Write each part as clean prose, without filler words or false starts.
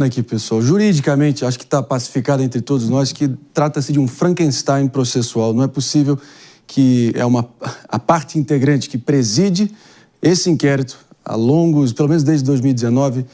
Aqui, pessoal, juridicamente, acho que está pacificado entre todos nós que trata-se de um Frankenstein processual. Não é possível que a parte integrante que preside esse inquérito há longos, pelo menos desde 2019,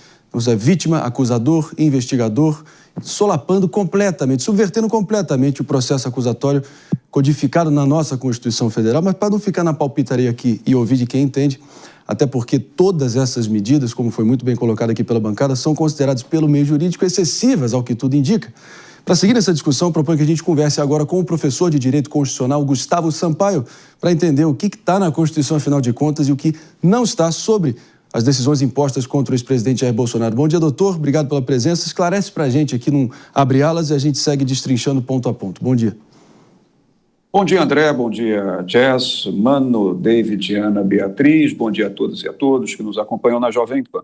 vítima, acusador, investigador, solapando completamente, subvertendo completamente o processo acusatório codificado na nossa Constituição Federal, mas para não ficar na palpitaria aqui e ouvir de quem entende, até porque todas essas medidas, como foi muito bem colocado aqui pela bancada, são consideradas pelo meio jurídico excessivas, ao que tudo indica. Para seguir essa discussão, proponho que a gente converse agora com o professor de Direito Constitucional, Gustavo Sampaio, para entender o que está na Constituição, afinal de contas, e o que não está sobre as decisões impostas contra o ex-presidente Jair Bolsonaro. Bom dia, doutor. Obrigado pela presença. Esclarece para a gente aqui, não abre alas, e a gente segue destrinchando ponto a ponto. Bom dia. Bom dia, André. Bom dia, Jess, Mano, David, Ana, Beatriz. Bom dia a todas e a todos que nos acompanham na Jovem Pan.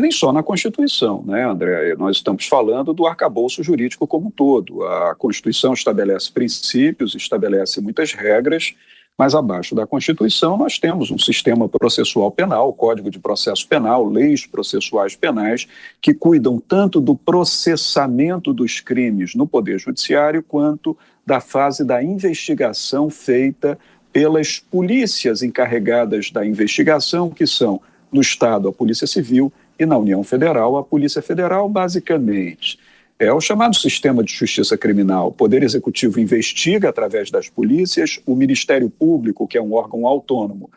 Nem só na Constituição, né, André? Nós estamos falando do arcabouço jurídico como um todo. A Constituição estabelece princípios, estabelece muitas regras, mas abaixo da Constituição nós temos um sistema processual penal, o Código de Processo Penal, leis processuais penais, que cuidam tanto do processamento dos crimes no Poder Judiciário quanto da fase da investigação feita pelas polícias encarregadas da investigação, que são, no Estado, a Polícia Civil, e na União Federal, a Polícia Federal, basicamente. É o chamado sistema de justiça criminal. O Poder Executivo investiga através das polícias, o Ministério Público, que é um órgão autônomo,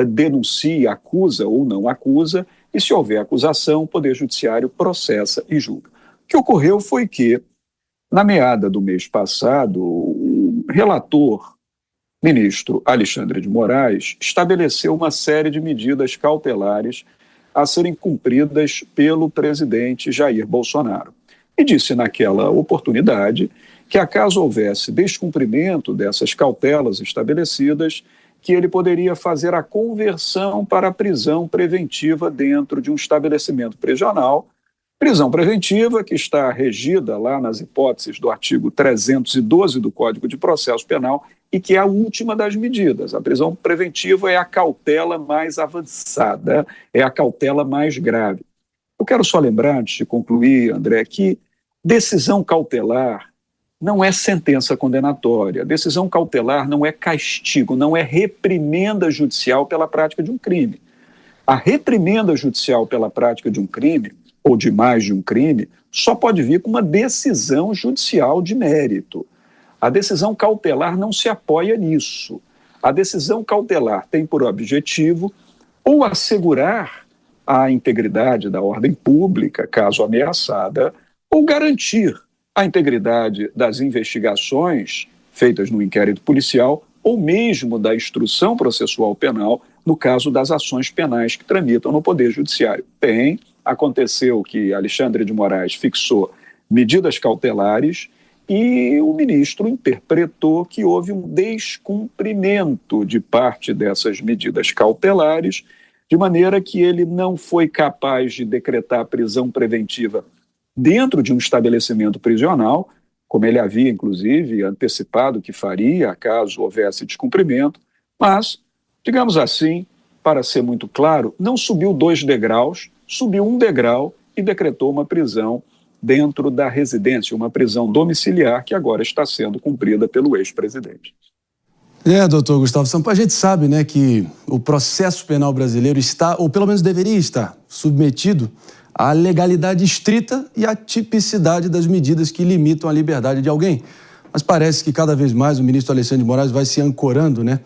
denuncia, acusa ou não acusa, e se houver acusação, o Poder Judiciário processa e julga. O que ocorreu foi que, na meada do mês passado, o relator, ministro Alexandre de Moraes, estabeleceu uma série de medidas cautelares a serem cumpridas pelo presidente Jair Bolsonaro. E disse naquela oportunidade que, acaso houvesse descumprimento dessas cautelas estabelecidas, que ele poderia fazer a conversão para a prisão preventiva dentro de um estabelecimento prisional. Prisão preventiva que está regida lá nas hipóteses do artigo 312 do Código de Processo Penal e que é a última das medidas. A prisão preventiva é a cautela mais avançada, é a cautela mais grave. Eu quero só lembrar, antes de concluir, André, que decisão cautelar não é sentença condenatória. Decisão cautelar não é castigo, não é reprimenda judicial pela prática de um crime. A reprimenda judicial pela prática de um crime, ou de mais de um crime, só pode vir com uma decisão judicial de mérito. A decisão cautelar não se apoia nisso. A decisão cautelar tem por objetivo ou assegurar a integridade da ordem pública, caso ameaçada, ou garantir a integridade das investigações feitas no inquérito policial ou mesmo da instrução processual penal, no caso das ações penais que tramitam no Poder Judiciário. Aconteceu que Alexandre de Moraes fixou medidas cautelares e o ministro interpretou que houve um descumprimento de parte dessas medidas cautelares, de maneira que ele não foi capaz de decretar prisão preventiva dentro de um estabelecimento prisional, como ele havia, inclusive, antecipado que faria, caso houvesse descumprimento, mas, digamos assim, para ser muito claro, não subiu 2 degraus, subiu 1 degrau e decretou uma prisão dentro da residência, uma prisão domiciliar que agora está sendo cumprida pelo ex-presidente. Doutor Gustavo Sampaio, a gente sabe, né, que o processo penal brasileiro está, ou pelo menos deveria estar, submetido à legalidade estrita e à tipicidade das medidas que limitam a liberdade de alguém. Mas parece que cada vez mais o ministro Alexandre de Moraes vai se ancorando, né,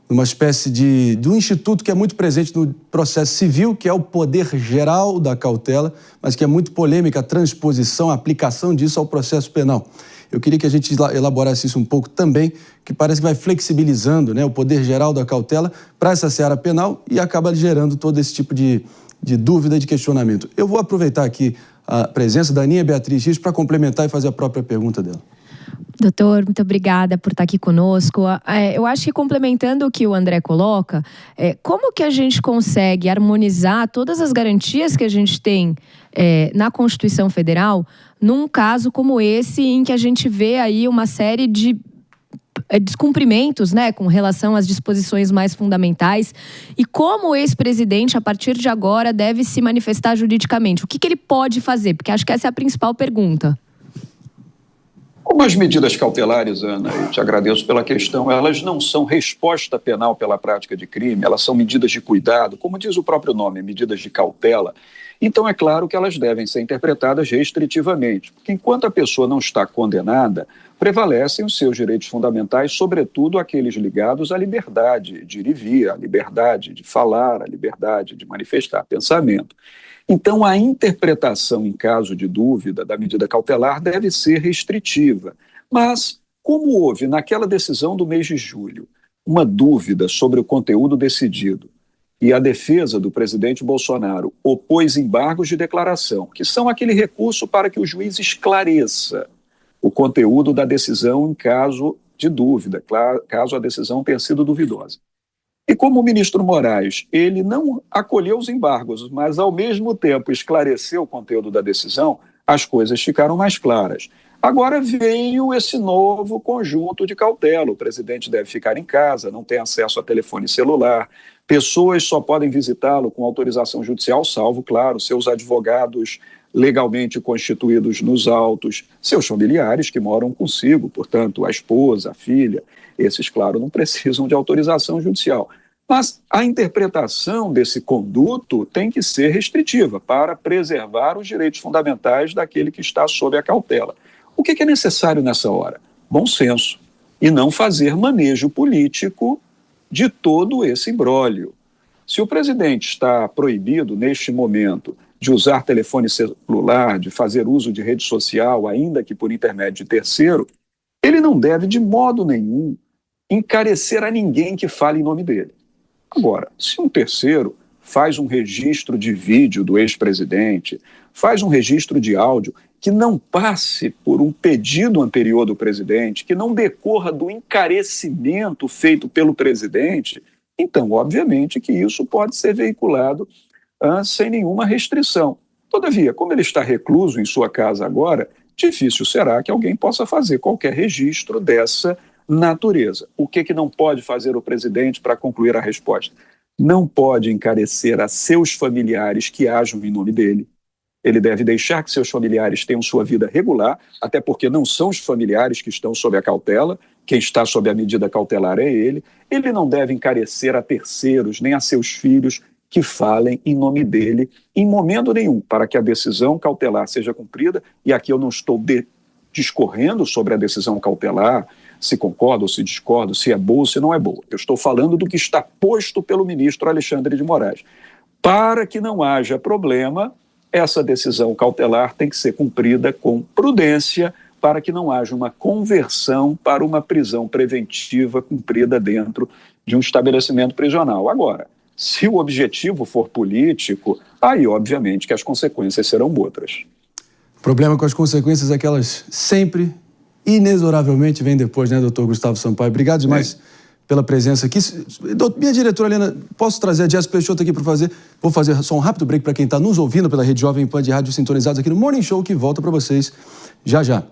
numa espécie de um instituto que é muito presente no processo civil, que é o poder geral da cautela, mas que é muito polêmica a transposição, a aplicação disso ao processo penal. Eu queria que a gente elaborasse isso um pouco também, que parece que vai flexibilizando, né, o poder geral da cautela para essa seara penal e acaba gerando todo esse tipo de dúvida e de questionamento. Eu vou aproveitar aqui a presença da Aninha Beatriz Rios para complementar e fazer a própria pergunta dela. Doutor, muito obrigada por estar aqui conosco. Eu acho que complementando o que o André coloca, como que a gente consegue harmonizar todas as garantias que a gente tem na Constituição Federal num caso como esse, em que a gente vê aí uma série de descumprimentos, né, com relação às disposições mais fundamentais, e como o ex-presidente, a partir de agora, deve se manifestar juridicamente. O que ele pode fazer? Porque acho que essa é a principal pergunta. Como as medidas cautelares, Ana, eu te agradeço pela questão, elas não são resposta penal pela prática de crime, elas são medidas de cuidado, como diz o próprio nome, medidas de cautela. Então é claro que elas devem ser interpretadas restritivamente, porque enquanto a pessoa não está condenada, prevalecem os seus direitos fundamentais, sobretudo aqueles ligados à liberdade de ir e vir, à liberdade de falar, à liberdade de manifestar pensamento. Então, a interpretação, em caso de dúvida, da medida cautelar deve ser restritiva. Mas, como houve naquela decisão do mês de julho uma dúvida sobre o conteúdo decidido e a defesa do presidente Bolsonaro opôs embargos de declaração, que são aquele recurso para que o juiz esclareça o conteúdo da decisão em caso de dúvida, caso a decisão tenha sido duvidosa. E como o ministro Moraes, ele não acolheu os embargos, mas ao mesmo tempo esclareceu o conteúdo da decisão, as coisas ficaram mais claras. Agora veio esse novo conjunto de cautela. O presidente deve ficar em casa, não tem acesso a telefone celular, pessoas só podem visitá-lo com autorização judicial, salvo, claro, seus advogados legalmente constituídos nos autos, seus familiares que moram consigo, portanto, a esposa, a filha. Esses, claro, não precisam de autorização judicial. Mas a interpretação desse conduto tem que ser restritiva para preservar os direitos fundamentais daquele que está sob a cautela. O que é necessário nessa hora? Bom senso e não fazer manejo político de todo esse imbróglio. Se o presidente está proibido, neste momento, de usar telefone celular, de fazer uso de rede social, ainda que por intermédio de terceiro, ele não deve, de modo nenhum, encarecer a ninguém que fale em nome dele. Agora, se um terceiro faz um registro de vídeo do ex-presidente, faz um registro de áudio que não passe por um pedido anterior do presidente, que não decorra do encarecimento feito pelo presidente, então, obviamente, que isso pode ser veiculado sem nenhuma restrição. Todavia, como ele está recluso em sua casa agora, difícil será que alguém possa fazer qualquer registro dessa natureza. O que não pode fazer o presidente para concluir a resposta? Não pode encarecer a seus familiares que ajam em nome dele. Ele deve deixar que seus familiares tenham sua vida regular, até porque não são os familiares que estão sob a cautela, quem está sob a medida cautelar é ele. Ele não deve encarecer a terceiros, nem a seus filhos que falem em nome dele, em momento nenhum, para que a decisão cautelar seja cumprida. E aqui eu não estou discorrendo sobre a decisão cautelar, se concorda ou se discorda, se é boa ou se não é boa. Eu estou falando do que está posto pelo ministro Alexandre de Moraes. Para que não haja problema, essa decisão cautelar tem que ser cumprida com prudência, para que não haja uma conversão para uma prisão preventiva cumprida dentro de um estabelecimento prisional. Agora, se o objetivo for político, aí obviamente que as consequências serão outras. O problema com as consequências é que elas sempre, inexoravelmente, vêm depois, né, doutor Gustavo Sampaio? Obrigado demais pela presença aqui. Minha diretora Helena, posso trazer a Jess Peixoto aqui para fazer? Vou fazer só um rápido break para quem está nos ouvindo pela Rede Jovem Pan de rádio sintonizados aqui no Morning Show, que volta para vocês já já.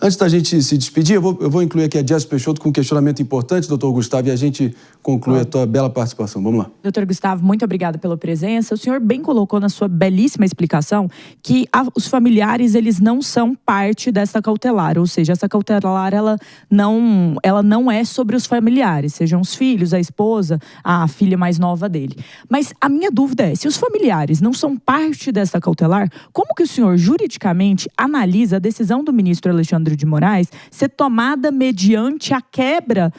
Antes da gente se despedir, eu vou incluir aqui a Jess Peixoto com um questionamento importante, doutor Gustavo, e a gente conclui a tua bela participação. Vamos lá. Doutor Gustavo, muito obrigada pela presença. O senhor bem colocou na sua belíssima explicação que os familiares, eles não são parte dessa cautelar, ou seja, essa cautelar, ela não é sobre os familiares, sejam os filhos, a esposa, a filha mais nova dele. Mas a minha dúvida é, se os familiares não são parte dessa cautelar, como que o senhor juridicamente analisa a decisão do ministro Alexandre de Moraes ser tomada mediante a quebra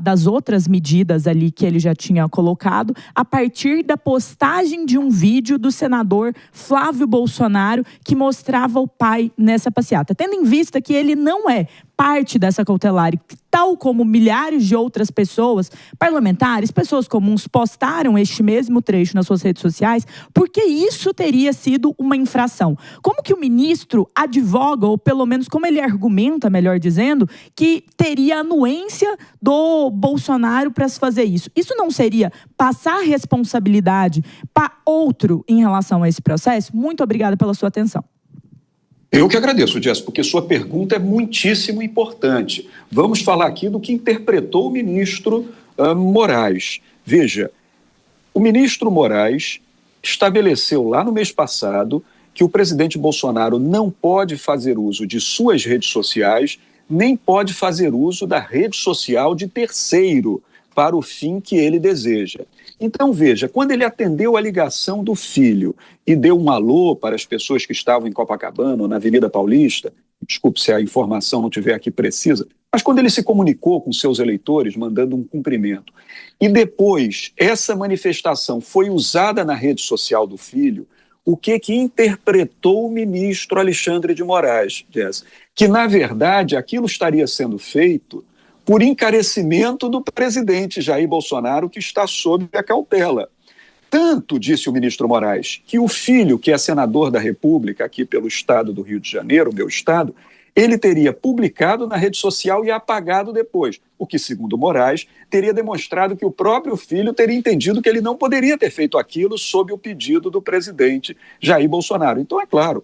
das outras medidas ali que ele já tinha colocado, a partir da postagem de um vídeo do senador Flávio Bolsonaro que mostrava o pai nessa passeata, tendo em vista que ele não é parte dessa cautelar, e tal como milhares de outras pessoas, parlamentares, pessoas comuns, postaram este mesmo trecho nas suas redes sociais, porque isso teria sido uma infração. Como que o ministro advoga, ou pelo menos como ele argumenta, melhor dizendo, que teria anuência do Bolsonaro para se fazer isso? Isso não seria passar responsabilidade para outro em relação a esse processo? Muito obrigada pela sua atenção. Eu que agradeço, Jess, porque sua pergunta é muitíssimo importante. Vamos falar aqui do que interpretou o ministro Moraes. Veja, o ministro Moraes estabeleceu lá no mês passado que o presidente Bolsonaro não pode fazer uso de suas redes sociais, nem pode fazer uso da rede social de terceiro para o fim que ele deseja. Então, veja, quando ele atendeu a ligação do filho e deu um alô para as pessoas que estavam em Copacabana ou na Avenida Paulista, desculpe se a informação não estiver aqui precisa, mas quando ele se comunicou com seus eleitores, mandando um cumprimento, e depois essa manifestação foi usada na rede social do filho, o que interpretou o ministro Alexandre de Moraes, Jess? Que, na verdade, aquilo estaria sendo feito por encarecimento do presidente Jair Bolsonaro, que está sob a cautela. Tanto, disse o ministro Moraes, que o filho, que é senador da República, aqui pelo estado do Rio de Janeiro, meu estado, ele teria publicado na rede social e apagado depois, o que, segundo Moraes, teria demonstrado que o próprio filho teria entendido que ele não poderia ter feito aquilo sob o pedido do presidente Jair Bolsonaro. Então, é claro,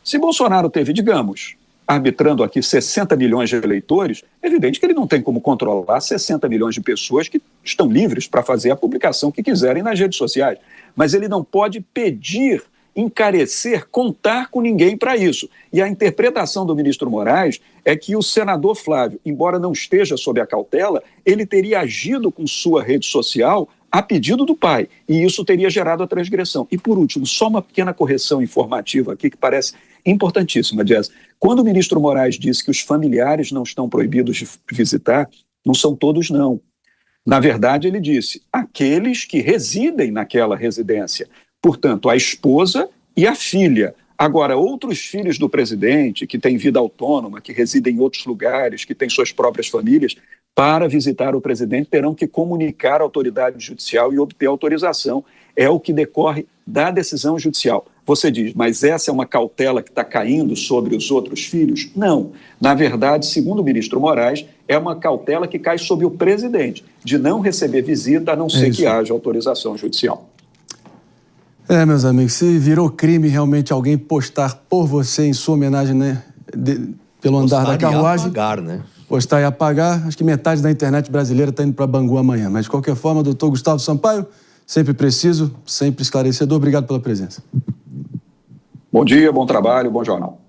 se Bolsonaro teve, digamos, arbitrando aqui 60 milhões de eleitores, é evidente que ele não tem como controlar 60 milhões de pessoas que estão livres para fazer a publicação que quiserem nas redes sociais. Mas ele não pode pedir, encarecer, contar com ninguém para isso. E a interpretação do ministro Moraes é que o senador Flávio, embora não esteja sob a cautela, ele teria agido com sua rede social a pedido do pai, e isso teria gerado a transgressão. E, por último, só uma pequena correção informativa aqui que parece importantíssima, Jess. Quando o ministro Moraes disse que os familiares não estão proibidos de visitar, não são todos, não. Na verdade, ele disse, aqueles que residem naquela residência. Portanto, a esposa e a filha. Agora, outros filhos do presidente, que têm vida autônoma, que residem em outros lugares, que têm suas próprias famílias, para visitar o presidente, terão que comunicar à autoridade judicial e obter autorização. É o que decorre da decisão judicial. Você diz, mas essa é uma cautela que está caindo sobre os outros filhos? Não. Na verdade, segundo o ministro Moraes, é uma cautela que cai sobre o presidente, de não receber visita, a não ser que haja autorização judicial. Meus amigos, se virou crime realmente alguém postar por você em sua homenagem, né, pelo andar da carruagem. Apagar, né? Postar e apagar, acho que metade da internet brasileira está indo para Bangu amanhã. Mas, de qualquer forma, doutor Gustavo Sampaio, sempre preciso, sempre esclarecedor. Obrigado pela presença. Bom dia, bom trabalho, bom jornal.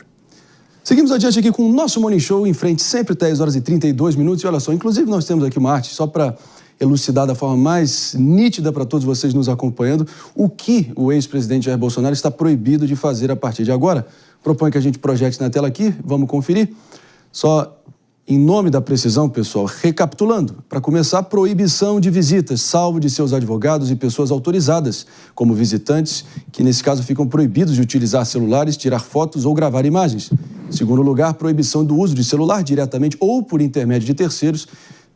Seguimos adiante aqui com o nosso Morning Show, em frente sempre 10 horas e 32 minutos. E olha só, inclusive nós temos aqui uma arte, só para elucidar da forma mais nítida para todos vocês nos acompanhando, o que o ex-presidente Jair Bolsonaro está proibido de fazer a partir de agora. Proponho que a gente projete na tela aqui, vamos conferir. Só em nome da precisão, pessoal, recapitulando, para começar, proibição de visitas, salvo de seus advogados e pessoas autorizadas, como visitantes, que nesse caso ficam proibidos de utilizar celulares, tirar fotos ou gravar imagens. Em segundo lugar, proibição do uso de celular diretamente ou por intermédio de terceiros.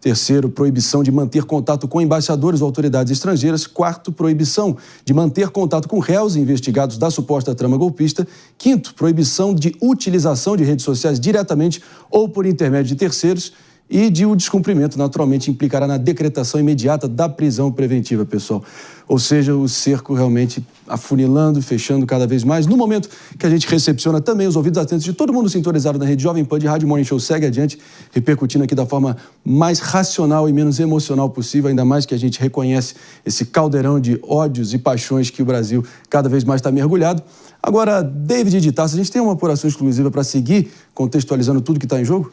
Terceiro, proibição de manter contato com embaixadores ou autoridades estrangeiras. Quarto, proibição de manter contato com réus investigados da suposta trama golpista. Quinto, proibição de utilização de redes sociais diretamente ou por intermédio de terceiros. E de o descumprimento, naturalmente, implicará na decretação imediata da prisão preventiva, pessoal. Ou seja, o cerco realmente afunilando, fechando cada vez mais. No momento que a gente recepciona também os ouvidos atentos de todo mundo sintonizado na Rede Jovem Pan de Rádio Morning Show segue adiante, repercutindo aqui da forma mais racional e menos emocional possível, ainda mais que a gente reconhece esse caldeirão de ódios e paixões que o Brasil cada vez mais está mergulhado. Agora, David de Tarso, a gente tem uma apuração exclusiva para seguir, contextualizando tudo que está em jogo?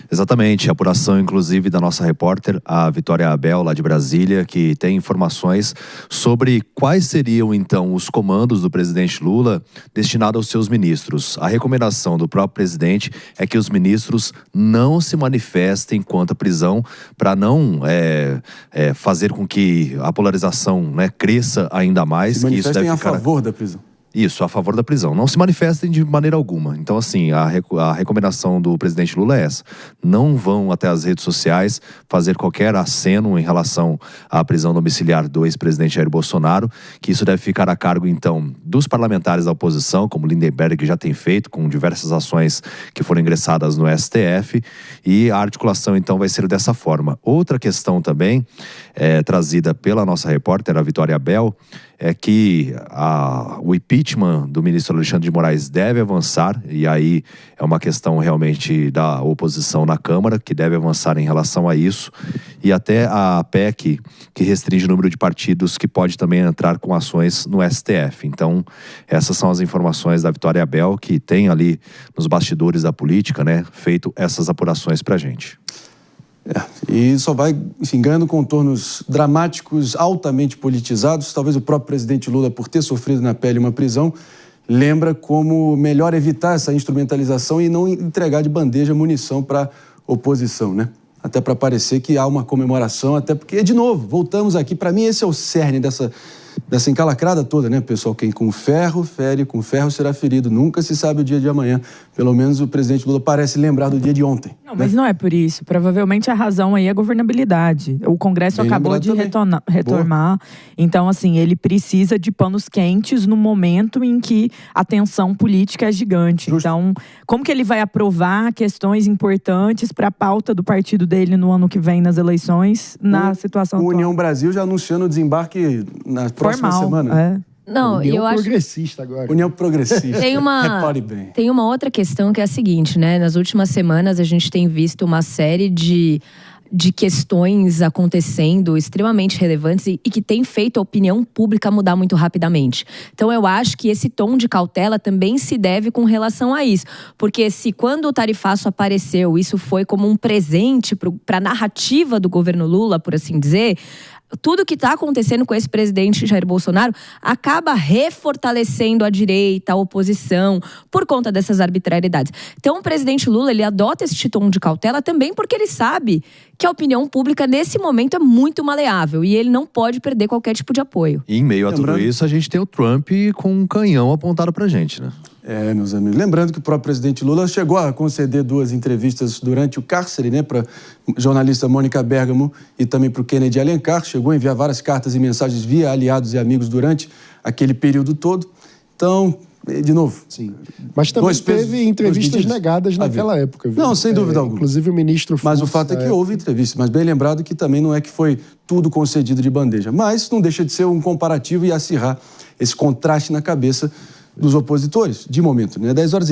Exatamente, a apuração inclusive da nossa repórter, a Vitória Abel, lá de Brasília, que tem informações sobre quais seriam então os comandos do presidente Lula destinados aos seus ministros. A recomendação do próprio presidente é que os ministros não se manifestem quanto à prisão para não fazer com que a polarização, né, cresça ainda mais. Se manifestem que isso deve ficar a favor da prisão. Isso, a favor da prisão. Não se manifestem de maneira alguma. Então, assim, a recomendação do presidente Lula é essa. Não vão até as redes sociais fazer qualquer aceno em relação à prisão domiciliar do ex-presidente Jair Bolsonaro, que isso deve ficar a cargo, então, dos parlamentares da oposição, como Lindenberg que já tem feito, com diversas ações que foram ingressadas no STF, e a articulação, então, vai ser dessa forma. Outra questão também, trazida pela nossa repórter, a Vitória Abel, é que o impeachment do ministro Alexandre de Moraes deve avançar, e aí é uma questão realmente da oposição na Câmara, que deve avançar em relação a isso, e até a PEC, que restringe o número de partidos, que pode também entrar com ações no STF. Então, essas são as informações da Vitória Abel, que tem ali nos bastidores da política, né, feito essas apurações pra gente. E só vai, enfim, ganhando contornos dramáticos, altamente politizados. Talvez o próprio presidente Lula, por ter sofrido na pele uma prisão, lembra como melhor evitar essa instrumentalização e não entregar de bandeja munição para a oposição, né? Até para parecer que há uma comemoração, até porque, de novo, voltamos aqui. Para mim, esse é o cerne dessa encalacrada toda, né, pessoal? Quem com ferro fere, com ferro será ferido. Nunca se sabe o dia de amanhã. Pelo menos o presidente Lula parece lembrar do dia de ontem. Não, mas não é por isso. Provavelmente a razão aí é a governabilidade. O Congresso acabou de retomar. Então, assim, ele precisa de panos quentes no momento em que a tensão política é gigante. Justo. Então, como que ele vai aprovar questões importantes para a pauta do partido dele no ano que vem nas eleições, na situação atual? O União Brasil já anunciando o desembarque na próxima semana. Não, União eu acho. Progressista agora. União Progressista. Repare bem. Tem uma outra questão que é a seguinte, né? Nas últimas semanas a gente tem visto uma série de questões acontecendo extremamente relevantes e que tem feito a opinião pública mudar muito rapidamente. Então eu acho que esse tom de cautela também se deve com relação a isso. Porque se quando o tarifaço apareceu, isso foi como um presente para a narrativa do governo Lula, por assim dizer, tudo que está acontecendo com esse presidente Jair Bolsonaro acaba refortalecendo a direita, a oposição, por conta dessas arbitrariedades. Então o presidente Lula, ele adota esse tom de cautela também porque ele sabe que a opinião pública nesse momento é muito maleável e ele não pode perder qualquer tipo de apoio. E em meio a tudo isso, a gente tem o Trump com um canhão apontado pra gente, né? Meus amigos. Lembrando que o próprio presidente Lula chegou a conceder 2 entrevistas durante o cárcere, né, para a jornalista Mônica Bergamo e também para o Kennedy Alencar. Chegou a enviar várias cartas e mensagens via aliados e amigos durante aquele período todo. Então, de novo. Sim. Mas também teve entrevistas negadas naquela época. Viu? Não, sem dúvida alguma. Inclusive o ministro Mas o fato é que houve entrevistas. Mas bem lembrado que também não é que foi tudo concedido de bandeja. Mas não deixa de ser um comparativo e acirrar esse contraste na cabeça dos opositores, de momento, né? 10h